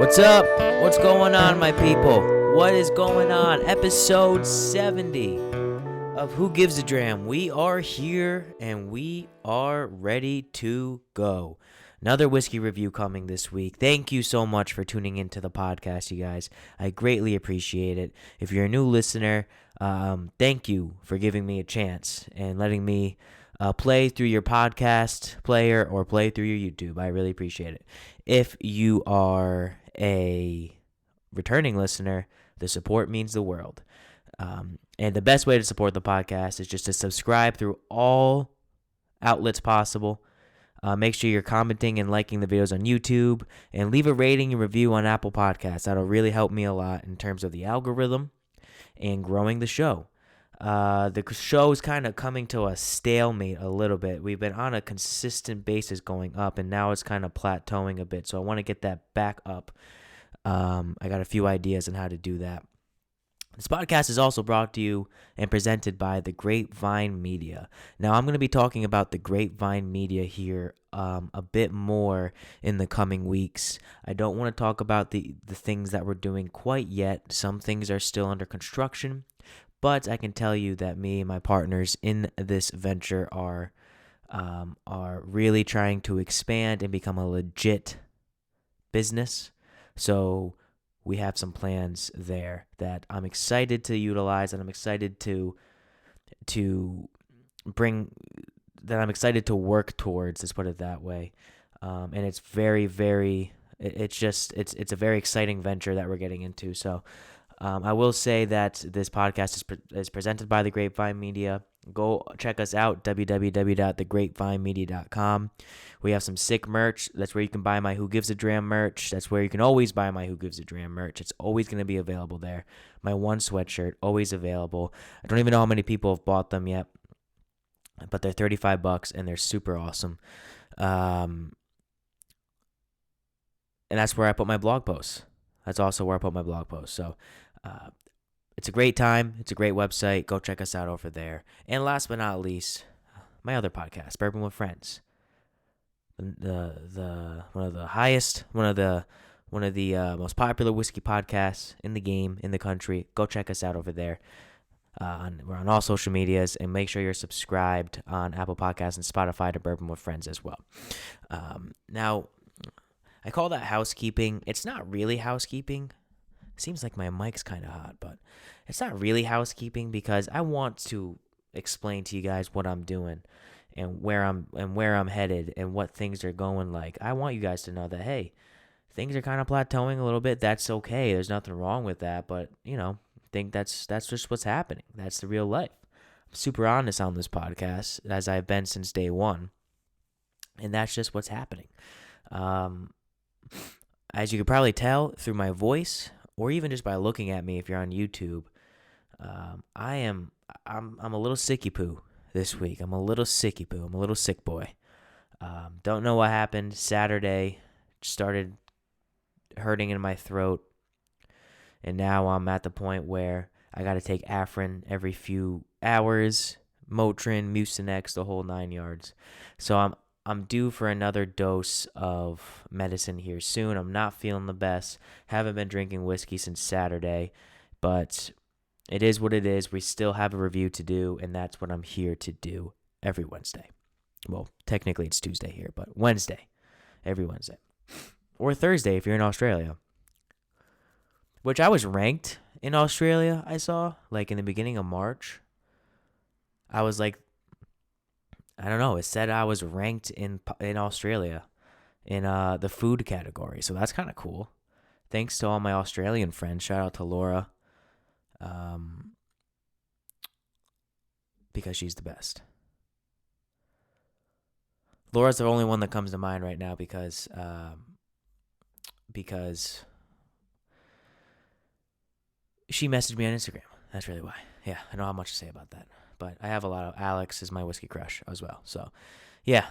What's up? What's going on, my people? What is going on? Episode 70 of Who Gives a Dram. We are here and we are ready to go. Another whiskey review coming this week. Thank you so much for tuning into the podcast, you guys. I greatly appreciate it. If you're a new listener, thank you for giving me a chance and letting me play through your podcast player or play through your YouTube. I really appreciate it. If you are a returning listener, the support means the world. And the best way to support the podcast is just to subscribe through all outlets possible. Make sure you're commenting and liking the videos on YouTube, and leave a rating and review on Apple Podcasts. That'll really help me a lot in terms of the algorithm and growing the show. The show is kind of coming to a stalemate a little bit. We've been on a consistent basis going up, and now it's kind of plateauing a bit. So I want to get that back up. I got a few ideas on how to do that. This podcast is also brought to you and presented by the Grapevine Media. Now, I'm going to be talking about the Grapevine Media here a bit more in the coming weeks. I don't want to talk about the things that we're doing quite yet. Some things are still under construction, but I can tell you that me and my partners in this venture are really trying to expand and become a legit business. So we have some plans there that I'm excited to utilize, and I'm excited to bring, that I'm excited to work towards. Let's put it that way. And it's very, very, it's a very exciting venture that we're getting into. So I will say that this podcast is presented by the Grapevine Media. Go check us out, www.thegrapevinemedia.com. We have some sick merch. That's where you can buy my Who Gives a Dram merch. That's where you can always buy my Who Gives a Dram merch. It's always going to be available there. My one sweatshirt, always available. I don't even know how many people have bought them yet, but they're $35 and they're super awesome. And that's where I put my blog posts. That's also where I put my blog posts. So, it's a great time. It's a great website. Go check us out over there. And last but not least, my other podcast, Bourbon with Friends. One of the most popular whiskey podcasts in the game, in the country. Go check us out over there. We're on all social medias, and make sure you're subscribed on Apple Podcasts and Spotify to Bourbon with Friends as well. Now, I call that housekeeping. It's not really housekeeping. Seems like my mic's kind of hot, but it's not really housekeeping because I want to explain to you guys what I'm doing and where I'm headed and what things are going like. I want you guys to know that, hey, things are kind of plateauing a little bit. That's okay. There's nothing wrong with that, but I think that's just what's happening. That's the real life. I'm super honest on this podcast, as I've been since day one, and that's just what's happening. As you can probably tell through my voice, or even just by looking at me if you're on YouTube, I'm a little sicky poo this week. I'm a little sicky poo. I'm a little sick boy. Don't know what happened. Saturday started hurting in my throat, and now I'm at the point where I got to take Afrin every few hours, Motrin, Mucinex, the whole 9 yards. So I'm due for another dose of medicine here soon. I'm not feeling the best. Haven't been drinking whiskey since Saturday, but it is what it is. We still have a review to do, and that's what I'm here to do every Wednesday. Well, technically it's Tuesday here, but Wednesday, every Wednesday. Or Thursday if you're in Australia. Which I was ranked in Australia, I saw, like in the beginning of March. I was like, I don't know. It said I was ranked in Australia in the food category. So that's kind of cool. Thanks to all my Australian friends. Shout out to Laura. Because she's the best. Laura's the only one that comes to mind right now because she messaged me on Instagram. That's really why. Yeah, I don't have much to say about that. But I have a lot of Alex is my whiskey crush as well. So, yeah,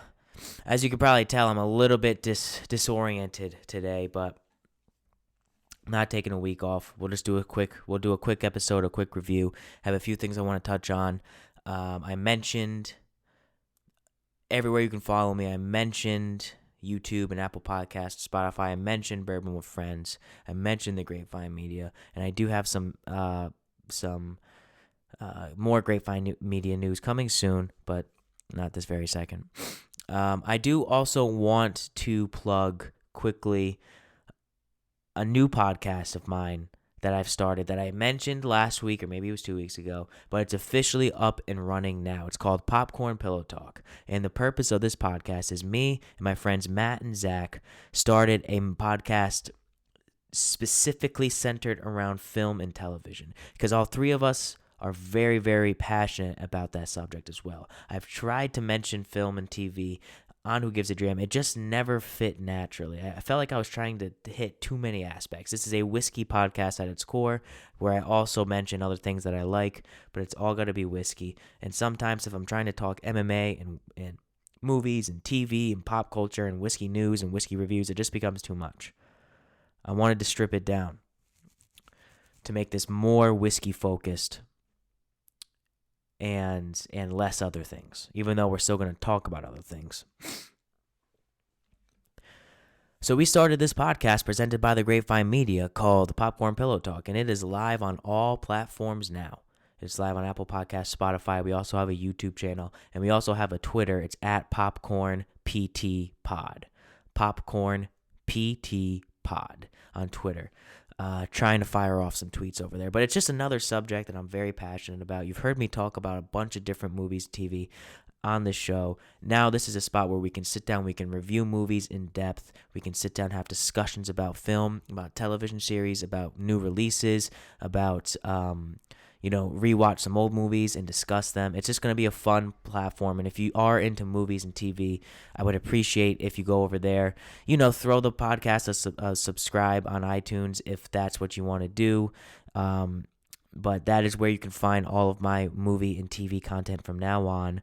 as you can probably tell, I'm a little bit disoriented today, but I'm not taking a week off. We'll do a quick episode, a quick review. Have a few things I want to touch on. I mentioned everywhere you can follow me. I mentioned YouTube and Apple Podcasts, Spotify. I mentioned Bourbon with Friends. I mentioned the Grapevine Media, and I do have some more Grapevine Media news coming soon, but not this very second. I do also want to plug quickly a new podcast of mine that I've started that I mentioned last week, or maybe it was 2 weeks ago, but it's officially up and running now. It's called Popcorn Pillow Talk. And the purpose of this podcast is me and my friends Matt and Zach started a podcast specifically centered around film and television, because all three of us are very, very passionate about that subject as well. I've tried to mention film and TV on Who Gives a Dram. It just never fit naturally. I felt like I was trying to hit too many aspects. This is a whiskey podcast at its core, where I also mention other things that I like, but it's all got to be whiskey. And sometimes if I'm trying to talk MMA and movies and TV and pop culture and whiskey news and whiskey reviews, it just becomes too much. I wanted to strip it down to make this more whiskey focused and less other things, even though we're still going to talk about other things. So we started this podcast presented by the Grapevine Media called Popcorn Pillow Talk, and it is live on all platforms now. It's live on Apple Podcasts, Spotify. We also have a YouTube channel, and we also have a Twitter. It's at Popcorn PT Pod. Popcorn PT Pod on Twitter. Trying to fire off some tweets over there. But it's just another subject that I'm very passionate about. You've heard me talk about a bunch of different movies, TV on this show. Now this is a spot where we can sit down, we can review movies in depth. We can sit down, have discussions about film, about television series, about new releases, about rewatch some old movies and discuss them. It's just going to be a fun platform. And if you are into movies and TV, I would appreciate if you go over there, throw the podcast a subscribe on iTunes if that's what you want to do. But that is where you can find all of my movie and TV content from now on.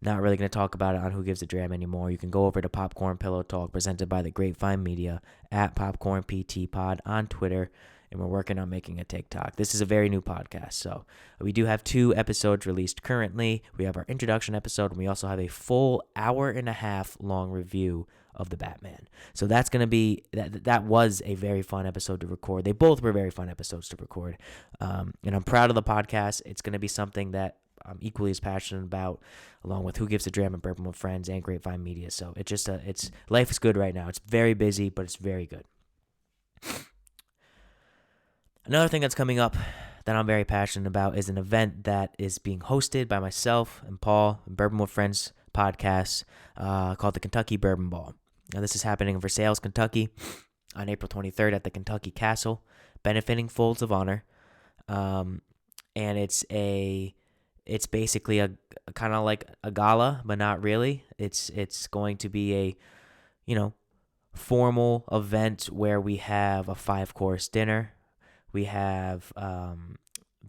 Not really going to talk about it on Who Gives a Dram anymore. You can go over to Popcorn Pillow Talk presented by the Grapevine Media at Popcorn PT Pod on Twitter. And we're working on making a TikTok. This is a very new podcast, so we do have 2 episodes released currently. We have our introduction episode, and we also have a full hour-and-a-half long review of the Batman. So that's going to be that was a very fun episode to record. They both were very fun episodes to record, and I'm proud of the podcast. It's going to be something that I'm equally as passionate about, along with Who Gives a Dram and Bourbon with Friends and Grapevine Media. So it's life is good right now. It's very busy, but it's very good. Another thing that's coming up that I'm very passionate about is an event that is being hosted by myself and Paul, Bourbon with Friends podcast, called the Kentucky Bourbon Ball. Now, this is happening in Versailles, Kentucky, on April 23rd at the Kentucky Castle, benefiting Folds of Honor. And it's basically a kind of like a gala, but not really. It's going to be a formal event where we have a 5-course dinner. We have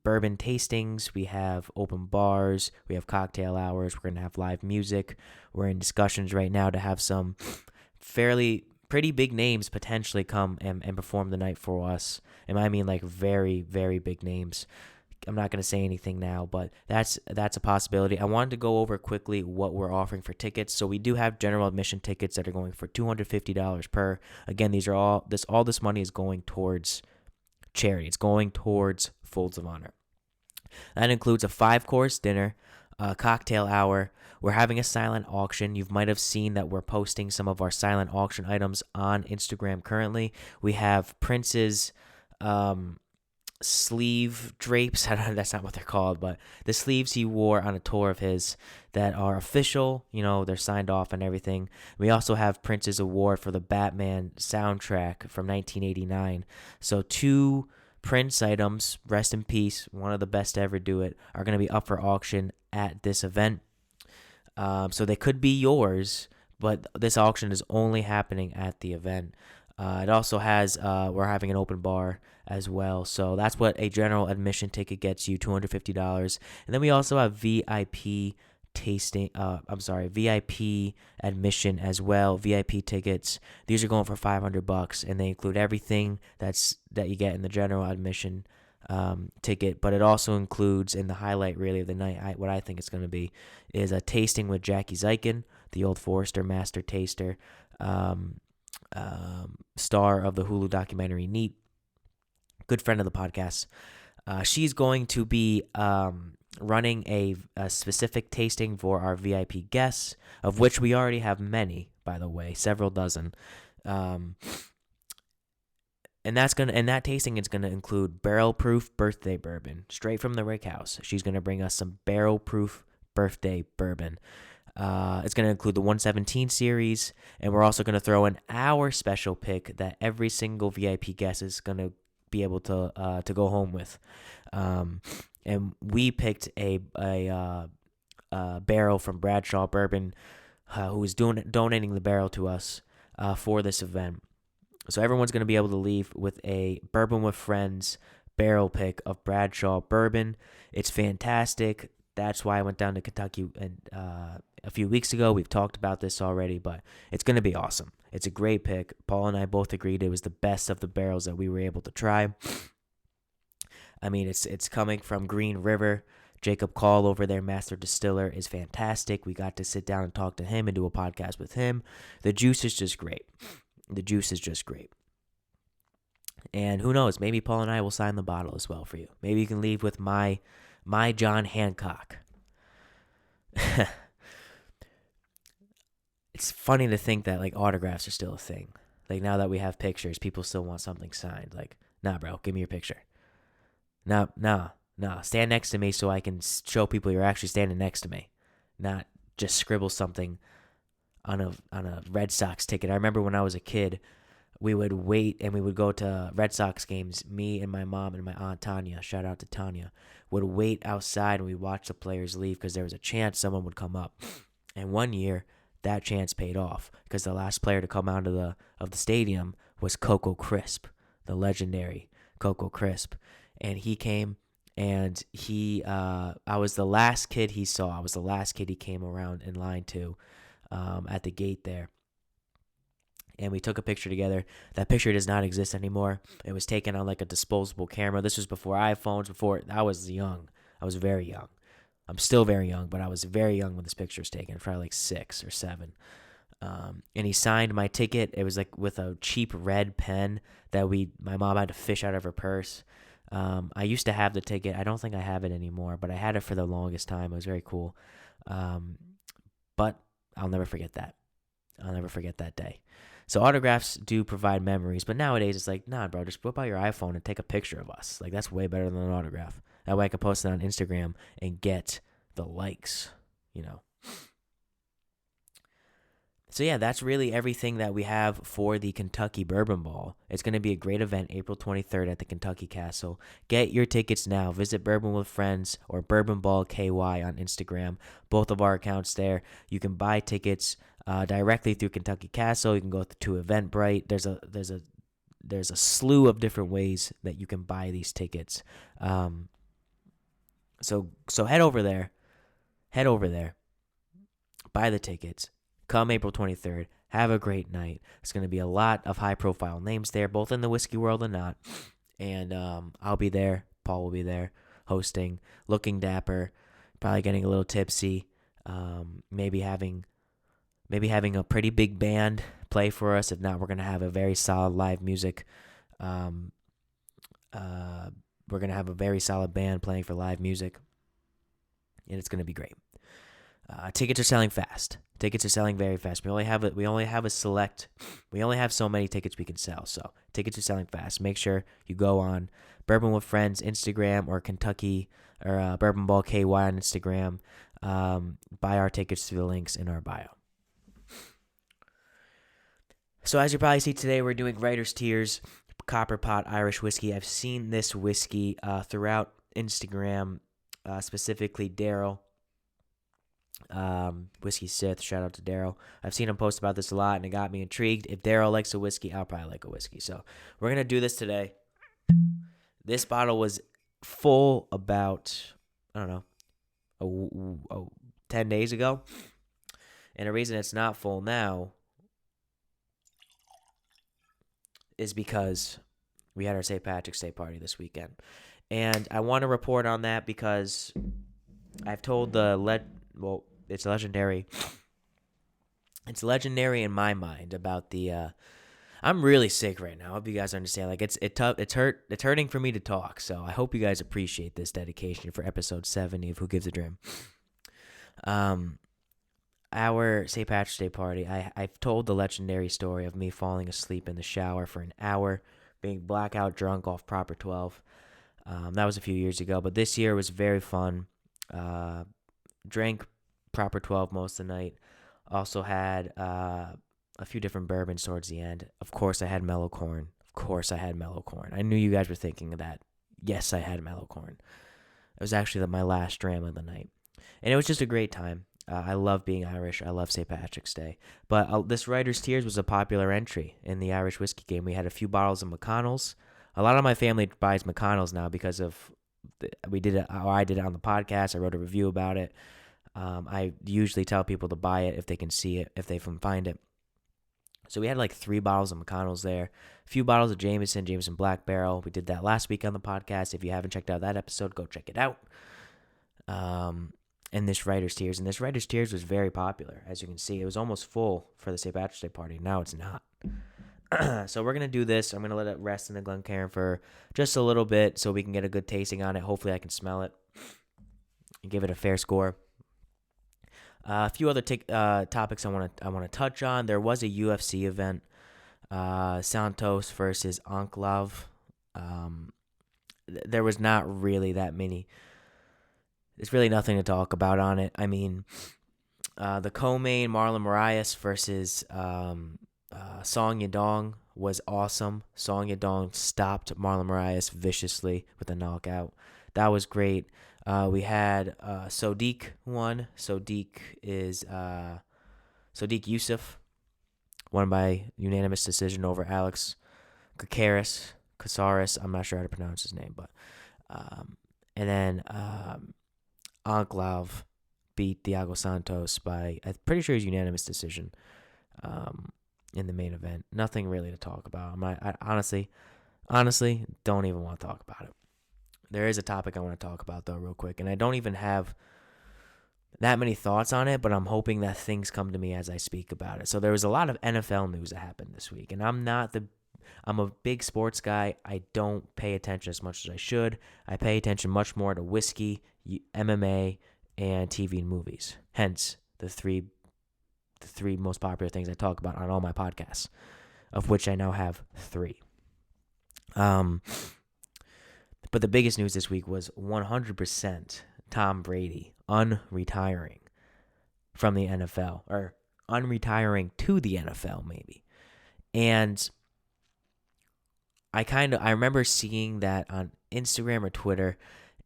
bourbon tastings. We have open bars. We have cocktail hours. We're going to have live music. We're in discussions right now to have some pretty big names potentially come and perform the night for us. And I mean like very, very big names. I'm not going to say anything now, but that's a possibility. I wanted to go over quickly what we're offering for tickets. So we do have general admission tickets that are going for $250 per. Again, all this money is going towards charity. It's going towards Folds of Honor. That includes a 5-course dinner, a cocktail hour. We're having a silent auction. You might have seen that we're posting some of our silent auction items on Instagram currently. We have Prince's sleeve drapes. That's not what they're called, but the sleeves he wore on a tour of his that are official. They're signed off and everything. We also have Prince's award for the Batman soundtrack from 1989. So 2 Prince items, rest in peace, one of the best to ever do it, are going to be up for auction at this event. So they could be yours, but this auction is only happening at the event. It also has, we're having an open bar as well. So that's what a general admission ticket gets you, $250. And then we also have VIP VIP admission as well, VIP tickets. These are going for $500, and they include everything that you get in the general admission ticket, but it also includes, in the highlight really of the night, what I think it's going to be is a tasting with Jackie Zeichen, the Old Forester Master Taster. star of the Hulu documentary Neat, good friend of the podcast. She's going to be running a specific tasting for our VIP guests, of which we already have many, by the way, several dozen. And that tasting is gonna include barrel-proof birthday bourbon straight from the Rick House. She's gonna bring us some barrel-proof birthday bourbon. It's gonna include the 117 series, and we're also gonna throw in our special pick that every single VIP guest is gonna be able to go home with. And we picked a barrel from Bradshaw Bourbon, who is donating the barrel to us for this event. So everyone's going to be able to leave with a Bourbon with Friends barrel pick of Bradshaw Bourbon. It's fantastic. That's why I went down to Kentucky a few weeks ago. We've talked about this already, but it's going to be awesome. It's a great pick. Paul and I both agreed it was the best of the barrels that we were able to try. I mean, it's coming from Green River. Jacob Call over there, master distiller, is fantastic. We got to sit down and talk to him and do a podcast with him. The juice is just great. The juice is just great. And who knows, maybe Paul and I will sign the bottle as well for you. Maybe you can leave with my John Hancock. It's funny to think that, like, autographs are still a thing. Like, now that we have pictures, people still want something signed. Like, nah, bro, give me your picture. Nah, stand next to me so I can show people you're actually standing next to me. Not just scribble something on a Red Sox ticket. I remember when I was a kid, we would wait and we would go to Red Sox games. Me and my mom and my aunt Tanya, shout out to Tanya, would wait outside and we'd watch the players leave because there was a chance someone would come up. And one year, that chance paid off because the last player to come out of the stadium was Coco Crisp, the legendary Coco Crisp. And he came, and I was the last kid he saw. I was the last kid he came around in line to. At the gate there, and we took a picture together. That picture does not exist anymore. It was taken on like a disposable camera. This was before iPhones. Before I was young. I was very young. I'm still very young, but I was very young when this picture was taken, probably like 6 or 7. And he signed my ticket. It was like with a cheap red pen that my mom had to fish out of her purse. I used to have the ticket. I don't think I have it anymore, but I had it for the longest time. It was very cool. But I'll never forget that. I'll never forget that day. So autographs do provide memories, but nowadays it's like, nah, bro, just whip out your iPhone and take a picture of us. Like, that's way better than an autograph. That way I can post it on Instagram and get the likes, you know. So yeah, that's really everything that we have for the Kentucky Bourbon Ball. It's going to be a great event, April 23rd at the Kentucky Castle. Get your tickets now. Visit Bourbon with Friends or Bourbon Ball KY on Instagram. Both of our accounts there. You can buy tickets directly through Kentucky Castle. You can go to Eventbrite. There's a slew of different ways that you can buy these tickets. So head over there. Buy the tickets. Come April 23rd. Have a great night. It's going to be a lot of high-profile names there, both in the whiskey world and not. And I'll be there. Paul will be there hosting, looking dapper, probably getting a little tipsy, maybe having a pretty big band play for us. If not, we're going to have a very solid live music. We're going to have a very solid band playing for live music, and it's going to be great. Tickets are selling fast. Tickets are selling very fast. We only have so many tickets we can sell. So tickets are selling fast. Make sure you go on Bourbon with Friends Instagram or Kentucky or Bourbon Ball KY on Instagram. Buy our tickets through the links in our bio. So as you probably see today, we're doing Writer's Tears Copper Pot Irish Whiskey. I've seen this whiskey throughout Instagram, specifically Daryl. Whiskey Sith, shout out to Daryl. I've seen him post about this a lot and it got me intrigued. If Daryl likes a whiskey, I'll probably like a whiskey. So we're gonna do this today. This bottle was full about, I don't know, 10 days ago. And the reason it's not full now is because we had our St. Patrick's Day party this weekend. And I want to report on that because I've told it's legendary It's legendary in my mind about the. I'm really sick right now. I hope you guys understand. Like it's hurting for me to talk. So I hope you guys appreciate this dedication for episode 70 of Who Gives a Dram. Um, our St. Patrick's Day party. I've told the legendary story of me falling asleep in the shower for an hour, being blackout drunk off Proper 12. That was a few years ago, but this year was very fun. Drank Proper 12 most of the night. Also had a few different bourbons towards the end. Of course, I had mellow corn. I knew you guys were thinking of that. Yes, I had mellow corn. It was actually my last dram of the night. And it was just a great time. I love being Irish. I love St. Patrick's Day. But this Writer's Tears was a popular entry in the Irish whiskey game. We had a few bottles of McConnell's. A lot of my family buys McConnell's now because of I did it on the podcast. I wrote a review about it. I usually tell people to buy it if they can see it, if they can find it. So we had like 3 bottles of McConnell's there, a few bottles of Jameson Black Barrel. We did that last week on the podcast. If you haven't checked out that episode, go check it out. And this Writer's Tears. And this Writer's Tears was very popular. As you can see, it was almost full for the St. Patrick's Day party. Now it's not. So we're going to do this. I'm going to let it rest in the Glencairn for just a little bit so we can get a good tasting on it. Hopefully I can smell it and give it a fair score. A few other topics I want to touch on. There was a UFC event, Santos versus Ankalaev. There was not really that many. There's really nothing to talk about on it. I mean, the co-main Marlon Moraes versus Song Yadong was awesome. Song Yadong stopped Marlon Moraes viciously with a knockout. That was great. We had Sodiq won. Sodiq Yusuf won by unanimous decision over Alex Caceres. I'm not sure how to pronounce his name, but and then Ankalaev beat Thiago Santos by, I'm pretty sure, his unanimous decision in the main event. Nothing really to talk about. I honestly don't even want to talk about it. There is a topic I want to talk about, though, real quick, and I don't even have that many thoughts on it, but I'm hoping that things come to me as I speak about it. So there was a lot of NFL news that happened this week, and I'm a big sports guy. I don't pay attention as much as I should. I pay attention much more to whiskey, MMA, and TV and movies. Hence, the three most popular things I talk about on all my podcasts, of which I now have 3. But the biggest news this week was 100% Tom Brady unretiring from the NFL, or unretiring to the NFL maybe. And I remember seeing that on Instagram or Twitter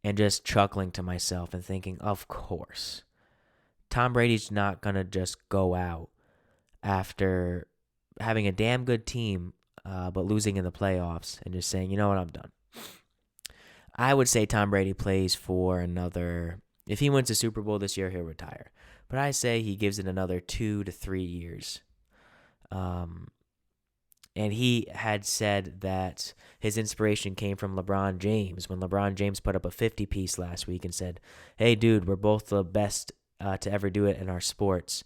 and just chuckling to myself and thinking, of course, Tom Brady's not going to just go out after having a damn good team but losing in the playoffs and just saying, you know what, I'm done. I would say Tom Brady plays for another, if he wins the Super Bowl this year, he'll retire. But I say he gives it another 2 to 3 years. And he had said that his inspiration came from LeBron James when LeBron James put up a 50-piece last week and said, hey, dude, we're both the best to ever do it in our sports.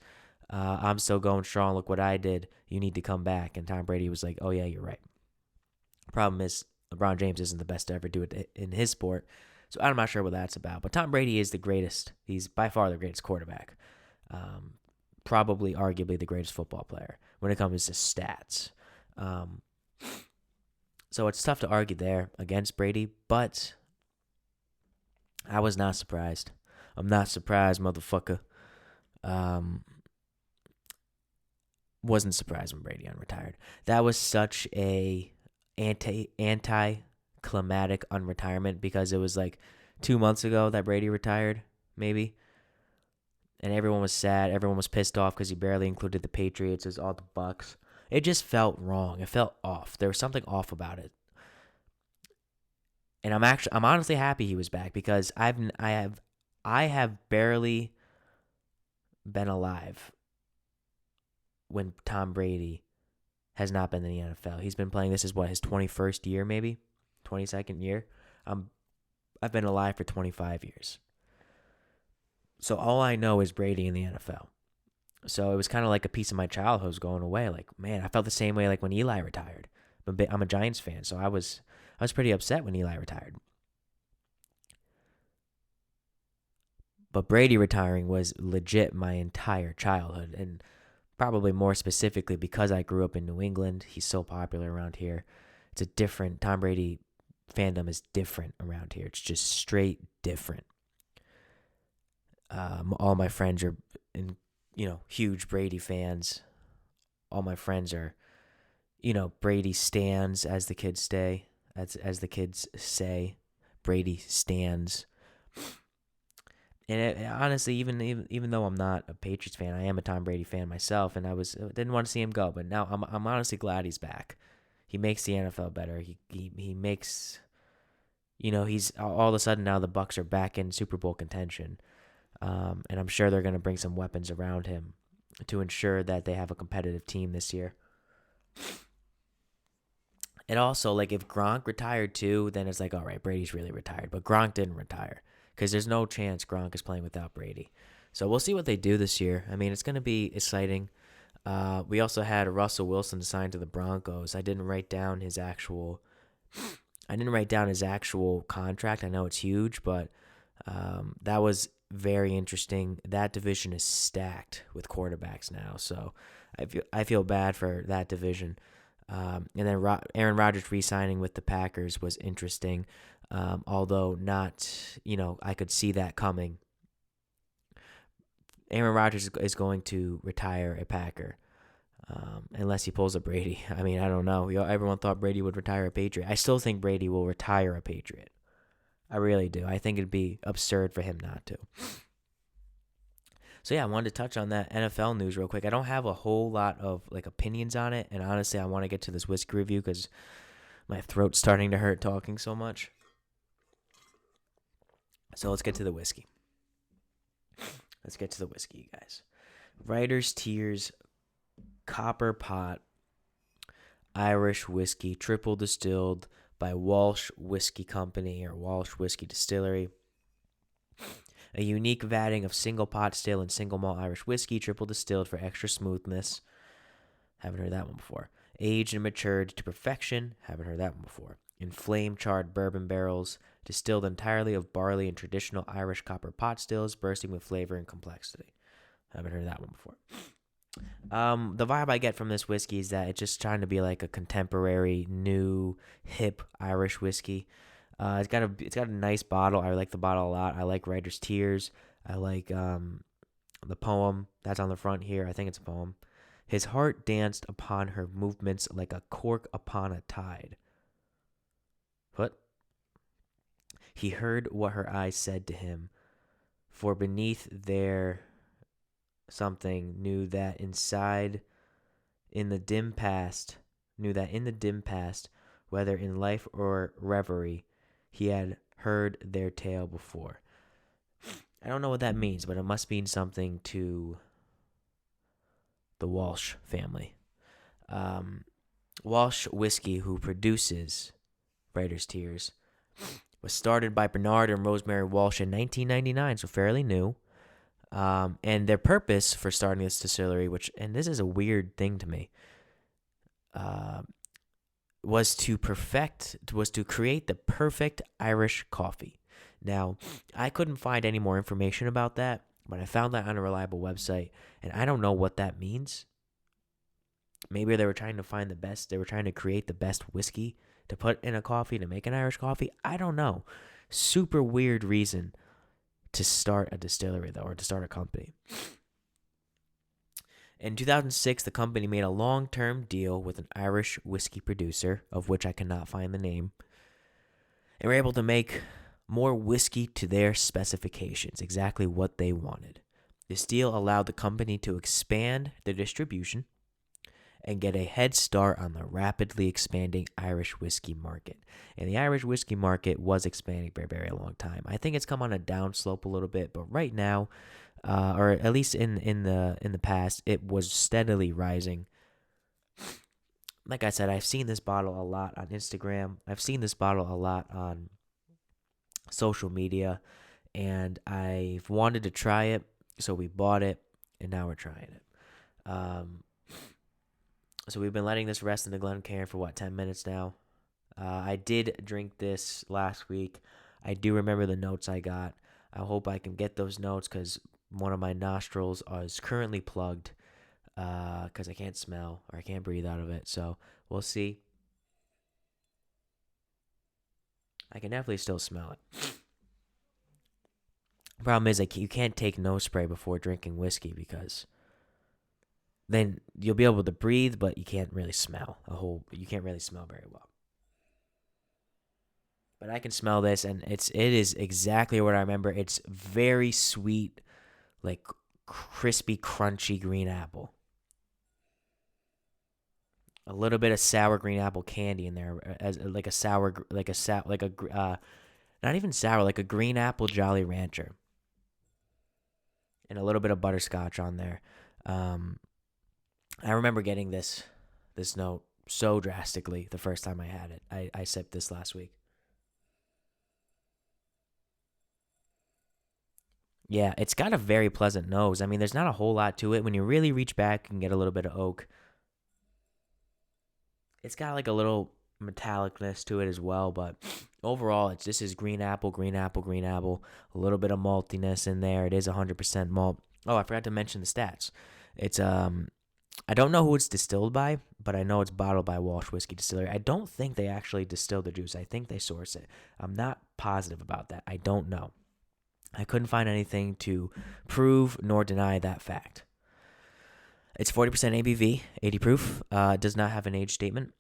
I'm still going strong. Look what I did. You need to come back. And Tom Brady was like, oh, yeah, you're right. Problem is, LeBron James isn't the best to ever do it in his sport. So I'm not sure what that's about. But Tom Brady is the greatest. He's by far the greatest quarterback. Probably, arguably, the greatest football player when it comes to stats. So it's tough to argue there against Brady, but I was not surprised. I'm not surprised, motherfucker. Wasn't surprised when Brady unretired. That was such a anti-climatic unretirement because it was like 2 months ago that Brady retired, maybe. And everyone was sad. Everyone was pissed off because he barely included the Patriots. It was all the Bucks. It just felt wrong. It felt off. There was something off about it. And I'm honestly happy he was back because I have barely been alive when Tom Brady has not been in the NFL. He's been playing, this is what, his 21st year maybe? 22nd year? I've been alive for 25 years. So all I know is Brady in the NFL. So it was kind of like a piece of my childhood was going away. Like, man, I felt the same way like when Eli retired. I'm a Giants fan, so I was pretty upset when Eli retired. But Brady retiring was legit my entire childhood, and probably more specifically because I grew up in New England. He's so popular around here. It's a different Tom Brady fandom is different around here. It's just straight different. All my friends are, huge Brady fans. All my friends are, Brady stands, as the kids as the kids say, Brady stands. And honestly, even though I'm not a Patriots fan, I am a Tom Brady fan myself, and didn't want to see him go. But now I'm honestly glad he's back. He makes the NFL better. He makes, he's all of a sudden now the Bucs are back in Super Bowl contention, and I'm sure they're going to bring some weapons around him to ensure that they have a competitive team this year. And also, like, if Gronk retired too, then it's like, all right, Brady's really retired. But Gronk didn't retire because there's no chance Gronk is playing without Brady. So we'll see what they do this year. I mean, it's going to be exciting. We also had Russell Wilson signed to the Broncos. I didn't write down his actual contract. I know it's huge, but that was very interesting. That division is stacked with quarterbacks now, so I feel bad for that division. And then Aaron Rodgers re-signing with the Packers was interesting, although not, I could see that coming. Aaron Rodgers is going to retire a Packer, unless he pulls a Brady. I mean, I don't know. Everyone thought Brady would retire a Patriot. I still think Brady will retire a Patriot. I really do. I think it'd be absurd for him not to. So yeah, I wanted to touch on that NFL news real quick. I don't have a whole lot of opinions on it, and honestly, I want to get to this whiskey review because my throat's starting to hurt talking so much. So let's get to the whiskey. You guys. Writer's Tears Copper Pot Irish Whiskey, triple distilled by Walsh Whiskey Company or Walsh Whiskey Distillery. A unique vatting of single pot still and single malt Irish whiskey, triple distilled for extra smoothness. Haven't heard that one before. Aged and matured to perfection. Haven't heard that one before. In flame-charred bourbon barrels, distilled entirely of barley and traditional Irish copper pot stills, bursting with flavor and complexity. Haven't heard that one before. The vibe I get from this whiskey is that it's just trying to be like a contemporary, new, hip Irish whiskey. It's got a nice bottle. I like the bottle a lot. I like Writer's Tears. I like the poem that's on the front here. I think it's a poem. His heart danced upon her movements like a cork upon a tide. What? He heard what her eyes said to him, for beneath there something knew that in the dim past, whether in life or reverie, he had heard their tale before. I don't know what that means, but it must mean something to the Walsh family. Walsh Whiskey, who produces Writer's Tears, was started by Bernard and Rosemary Walsh in 1999, so fairly new. And their purpose for starting this distillery, and this is a weird thing to me, was to create the perfect Irish coffee. Now, I couldn't find any more information about that, but I found that on a reliable website, and I don't know what that means. Maybe they were trying to find the best. They were trying to create the best whiskey to put in a coffee to make an Irish coffee. I don't know. Super weird reason to start a distillery, though, or to start a company. In 2006, the company made a long-term deal with an Irish whiskey producer, of which I cannot find the name, and were able to make more whiskey to their specifications, exactly what they wanted. This deal allowed the company to expand their distribution and get a head start on the rapidly expanding Irish whiskey market. And the Irish whiskey market was expanding for a very long time. I think it's come on a downslope a little bit, but right now, or at least in the past, it was steadily rising. Like I said, I've seen this bottle a lot on Instagram. I've seen this bottle a lot on social media, and I've wanted to try it, so we bought it, and now we're trying it. Um, so we've been letting this rest in the Glencairn for 10 minutes now. I did drink this last week. I do remember the notes I got. I hope I can get those notes because one of my nostrils is currently plugged because I can't smell or I can't breathe out of it. So we'll see. I can definitely still smell it. Problem is, you can't take nose spray before drinking whiskey because then you'll be able to breathe, but you can't really smell You can't really smell very well. But I can smell this, and it is exactly what I remember. It's very sweet, like crispy, crunchy green apple. A little bit of sour green apple candy in there, as like a sour, not even sour, like a green apple Jolly Rancher, and a little bit of butterscotch on there. Um, I remember getting this note so drastically the first time I had it. I sipped this last week. Yeah, it's got a very pleasant nose. I mean, there's not a whole lot to it. When you really reach back and get a little bit of oak, it's got like a little metallicness to it as well. But overall, this is green apple, green apple, green apple. A little bit of maltiness in there. It is 100% malt. Oh, I forgot to mention the stats. It's I don't know who it's distilled by, but I know it's bottled by Walsh Whiskey Distillery. I don't think they actually distill the juice. I think they source it. I'm not positive about that. I don't know. I couldn't find anything to prove nor deny that fact. It's 40% ABV, 80 proof. Does not have an age statement.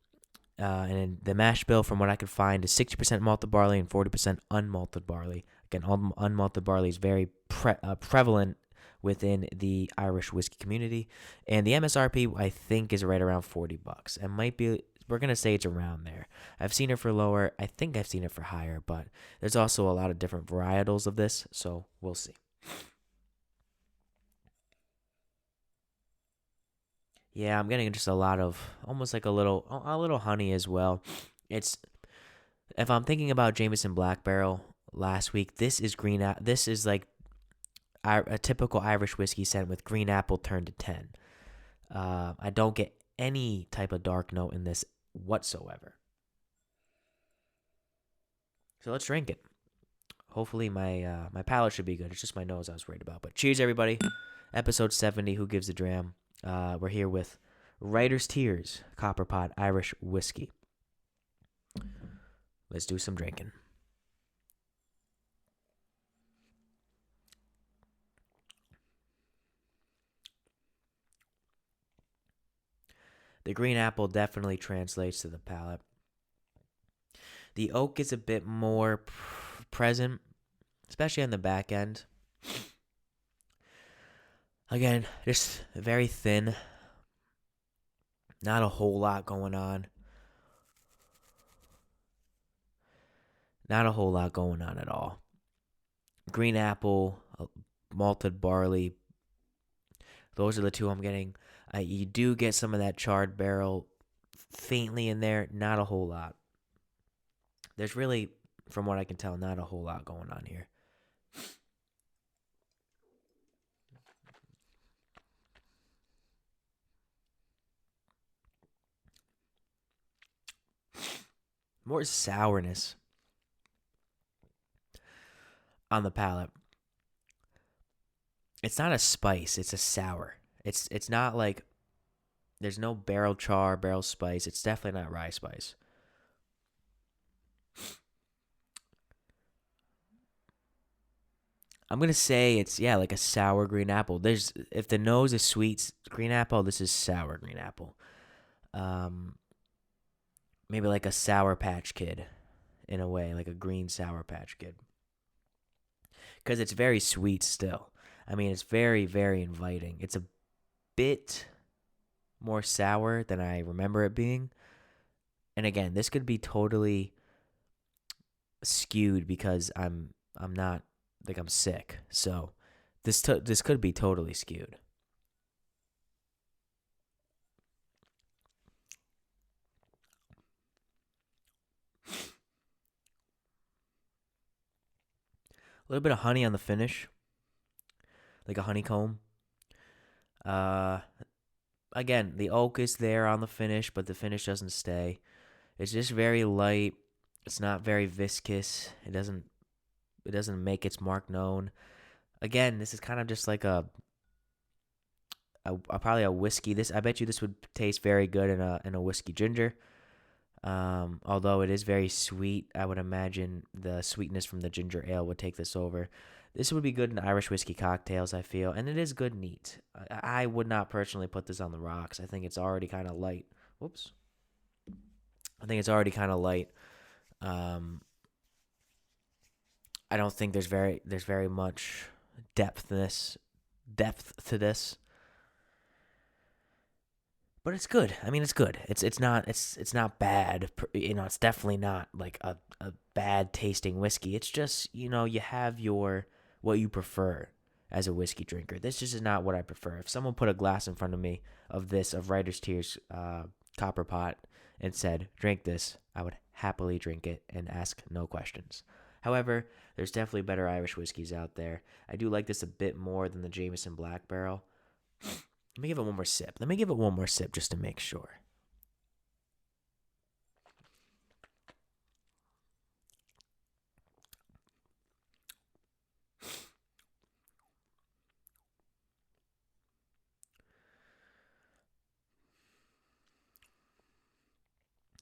And the mash bill, from what I could find, is 60% malted barley and 40% unmalted barley. Again, unmalted barley is very prevalent within the Irish whiskey community, and the MSRP I think is right around $40. It might be. We're gonna say it's around there. I've seen it for lower. I think I've seen it for higher, but there's also a lot of different varietals of this, so we'll see. Yeah, I'm getting just a lot of almost like a little honey as well. It's if I'm thinking about Jameson Black Barrel last week, this is This is like a typical Irish whiskey scent with green apple turned to 10. I don't get any type of dark note in this whatsoever. So let's drink it. Hopefully my palate should be good. It's just my nose I was worried about. But cheers, everybody. Episode 70, Who Gives a Dram? We're here with Writer's Tears, Copper Pot Irish Whiskey. Let's do some drinking. The green apple definitely translates to the palate. The oak is a bit more present, especially on the back end. Again, just very thin. Not a whole lot going on. Not a whole lot going on at all. Green apple, malted barley. Those are the two I'm getting. You do get some of that charred barrel faintly in there. Not a whole lot. There's really, from what I can tell, not a whole lot going on here. More sourness on the palate. It's not a spice, it's a sour. It's not like there's no barrel char, barrel spice. It's definitely not rye spice. I'm gonna say it's like a sour green apple. If the nose is sweet green apple, this is sour green apple. Um, Maybe like a Sour Patch Kid, in a way, like a green Sour Patch Kid, because it's very sweet still. I mean, it's very very inviting. It's a bit more sour than I remember it being, and again, this could be totally skewed because I'm not like I'm sick, so this could be totally skewed. A little bit of honey on the finish, like a honeycomb. Uh, again, the oak is there on the finish, but the finish doesn't stay. It's just very light. It's not very viscous. It doesn't make its mark known. Again, this is kind of just like a probably a whiskey. I bet you this would taste very good in a whiskey ginger. Although it is very sweet, I would imagine the sweetness from the ginger ale would take this over. This would be good in Irish whiskey cocktails, I feel, and it is good neat. I would not personally put this on the rocks. I think it's already kind of light. Whoops. I think it's already kind of light. Um, I don't think there's very much depth to this. But it's good. I mean, it's good. It's not bad. It's definitely not like a bad tasting whiskey. It's just you have your what you prefer as a whiskey drinker. This just is not what I prefer. If someone put a glass in front of me of Writer's Tears Copper Pot and said drink this, I would happily drink it and ask no questions. However, there's definitely better Irish whiskeys out there. I do like this a bit more than the Jameson Black Barrel. Let me give it one more sip. Let me give it one more sip just to make sure.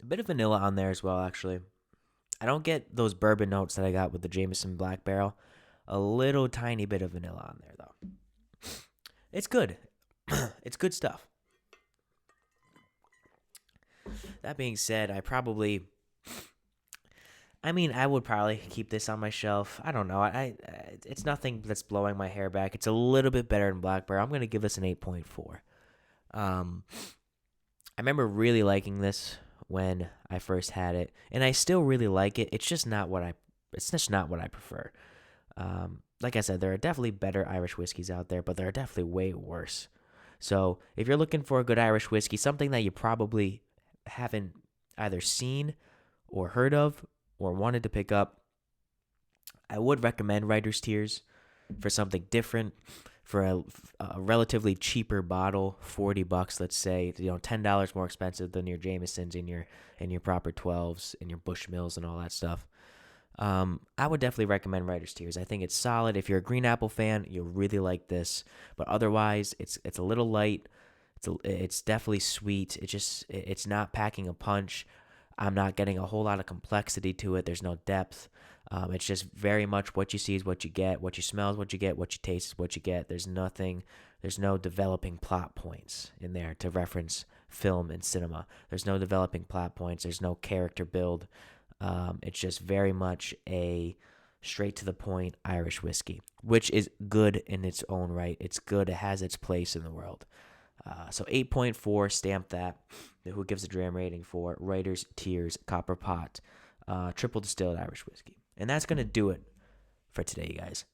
A bit of vanilla on there as well, actually. I don't get those bourbon notes that I got with the Jameson Black Barrel. A little tiny bit of vanilla on there, though. It's good. It's good stuff. That being said, I would probably keep this on my shelf. I don't know. It's nothing that's blowing my hair back. It's a little bit better than Black Bear. I'm gonna give this an 8.4. Um, I remember really liking this when I first had it, and I still really like it. It's just not what I. It's just not what I prefer. Like I said, there are definitely better Irish whiskeys out there, but there are definitely way worse. So if you're looking for a good Irish whiskey, something that you probably haven't either seen or heard of or wanted to pick up, I would recommend Writer's Tears for something different, for a relatively cheaper bottle, $40, let's say, $10 more expensive than your Jamesons and your proper 12s and your Bushmills and all that stuff. I would definitely recommend Writer's Tears. I think it's solid. If you're a Green Apple fan, you'll really like this. But otherwise, it's a little light. It's definitely sweet. It's not packing a punch. I'm not getting a whole lot of complexity to it. There's no depth. It's just very much what you see is what you get. What you smell is what you get. What you taste is what you get. There's no developing plot points in there to reference film and cinema. There's no developing plot points. There's no character build. It's just very much a straight to the point Irish whiskey, which is good in its own right. It's good. It has its place in the world. So 8.4, stamp that. Who gives a dram rating for Writer's Tears Copper Pot triple distilled Irish whiskey. And that's going to do it for today, you guys.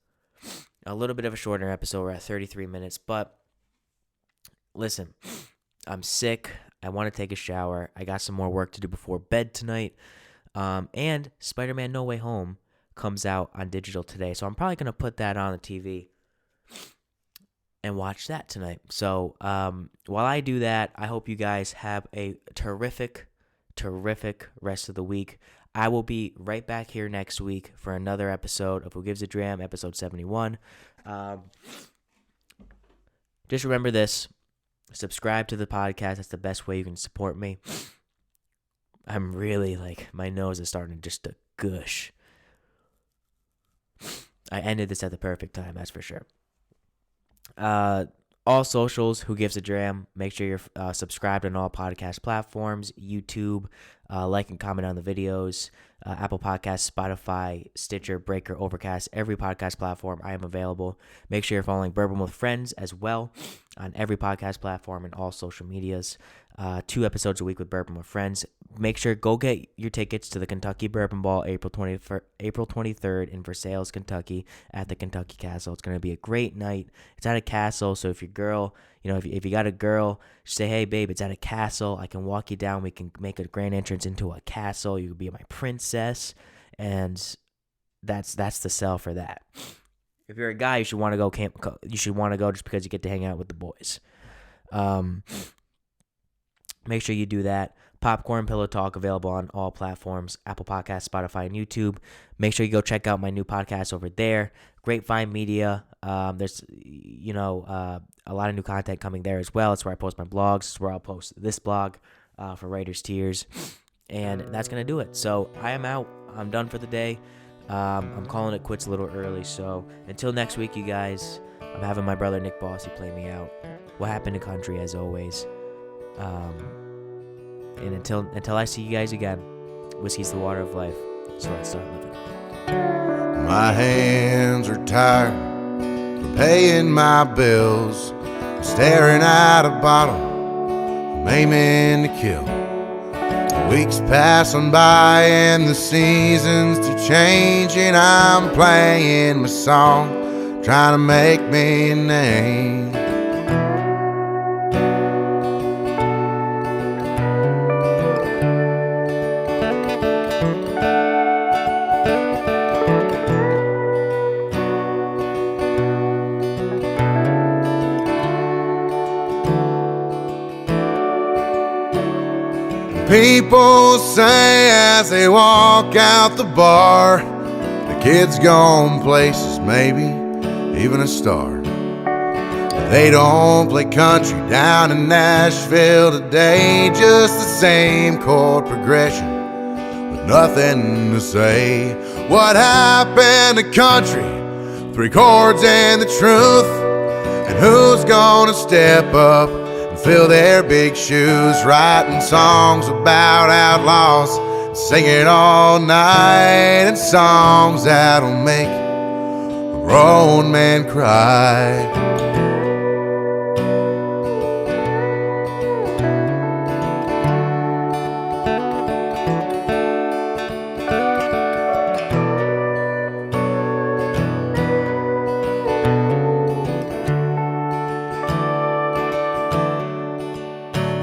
A little bit of a shorter episode. We're at 33 minutes. But listen, I'm sick. I want to take a shower. I got some more work to do before bed tonight. And Spider-Man No Way Home comes out on digital today. So I'm probably going to put that on the TV and watch that tonight. So while I do that, I hope you guys have a terrific rest of the week. I will be right back here next week for another episode of Who Gives a Dram, episode 71. Just remember this. Subscribe to the podcast. That's the best way you can support me. I'm really my nose is starting just to gush. I ended this at the perfect time, that's for sure. All socials, Who Gives a Dram. Make sure you're subscribed on all podcast platforms, YouTube, like and comment on the videos, Apple Podcasts, Spotify, Stitcher, Breaker, Overcast, every podcast platform. I am available. Make sure you're following Bourbon with Friends as well on every podcast platform and all social medias. 2 episodes a week with Bourbon with Friends. Make sure go get your tickets to the Kentucky Bourbon Ball April 23rd in Versailles, Kentucky at the Kentucky Castle. It's going to be a great night. It's at a castle, so if your girl, if you got a girl, say, hey, babe, it's at a castle. I can walk you down. We can make a grand entrance into a castle. You can be my princess, and that's the sell for that. If you're a guy, you should want to go camp. You should want to go just because you get to hang out with the boys. make sure you do that. Popcorn Pillow Talk, available on all platforms, Apple Podcasts, Spotify, and YouTube. Make sure you go check out my new podcast over there, Grapevine Media. There's, a lot of new content coming there as well. It's where I post my blogs. It's where I'll post this blog for Writer's Tears. And that's going to do it. So I am out. I'm done for the day. I'm calling it quits a little early. So until next week, you guys, I'm having my brother Nick Bossy play me out. What happened to country, as always. And until I see you guys again, whiskey's the water of life, so let's start living. My hands are tired from paying my bills, staring at a bottle, I'm aiming to kill. The weeks passing by and the seasons keep changing. I'm playing my song, trying to make me a name. People say as they walk out the bar, the kid's gone places, maybe even a star. They don't play country down in Nashville today, just the same chord progression with nothing to say. What happened to country? 3 chords and the truth. And who's gonna step up and fill their big shoes, writing songs about outlaws, singing all night, and songs that'll make a grown man cry.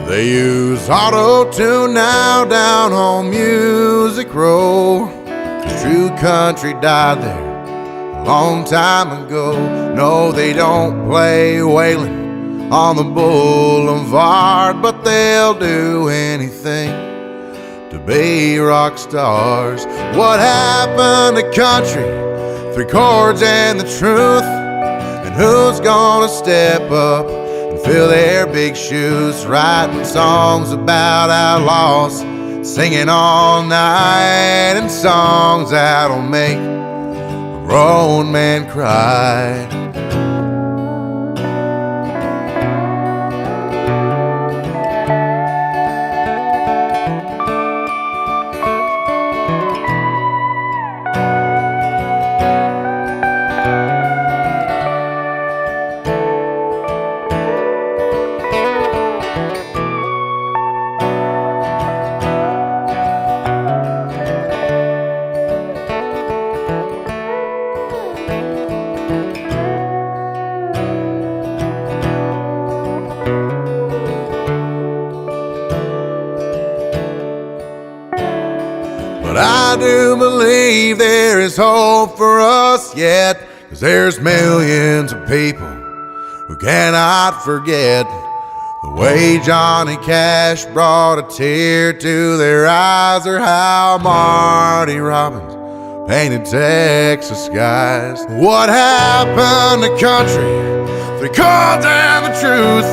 They use auto-tune now down on Music Row, 'cause true country died there a long time ago. No, they don't play Waylon on the boulevard, but they'll do anything to be rock stars. What happened to country? 3 chords and the truth. And who's gonna step up and fill their big shoes, writing songs about outlaws, singing all night, and songs that'll make a grown man cry. But I do believe there is hope for us yet, 'cause there's millions of people who cannot forget the way Johnny Cash brought a tear to their eyes, or how Marty Robbins painted Texas skies. What happened to country? 3 chords and the truth.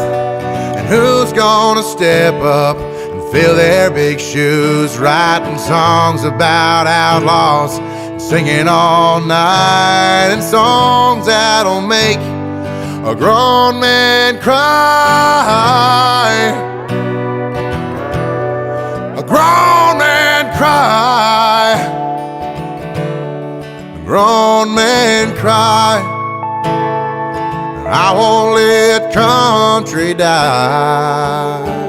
And who's gonna step up and fill their big shoes, writing songs about outlaws, singing all night, and songs that'll make a grown man cry. A grown man cry. A grown man cry. I won't let country die.